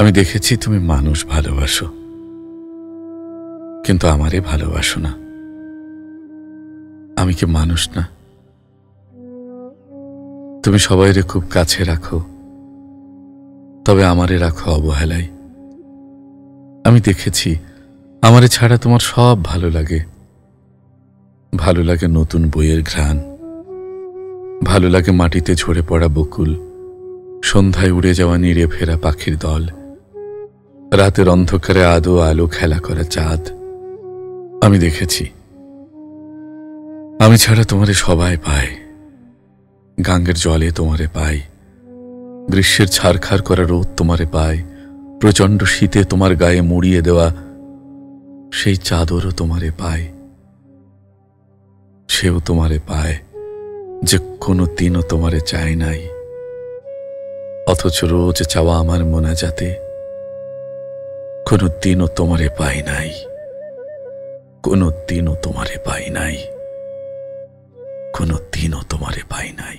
আমি দেখেছি তুমি মানুষ ভালোবাসো, কিন্তু আমারে ভালোবাসো না। আমি কি মানুষ না? তুমি সবাইরে খুব কাছে রাখো, তবে আমারে রাখো অবহেলায়। আমি দেখেছি আমারে ছাড়া তোমার সব ভালো লাগে। ভালো লাগে নতুন বইয়ের ঘ্রাণ, ভালো লাগে মাটিতে ঝরে পড়া বকুল, সন্ধ্যায় উড়ে যাওয়া নিড়ে ফেরা পাখির দল, রাতের অন্ধকারে আদো আলো খেলা করা চাঁদ। আমি দেখেছি আমি ছাড়া তোমারে সবাই পায়। গাঙ্গের জলে তোমারে পাই, গ্রীষ্মের ছারখার করা রোদ তোমারে পায়, প্রচণ্ড শীতে তোমার গায়ে মুড়িয়ে দেওয়া সেই চাদরও তোমারে পায়। সেও তোমারে পায় যে কোনো দিনও তোমারে চায় নাই, অথচ রোজ চাওয়া আমার মোনাজাতে কোনো দিনও তোমারে পাই নাই, কোনো দিনও তোমারে পাই নাই, কোনো দিনও তোমারে পাই নাই।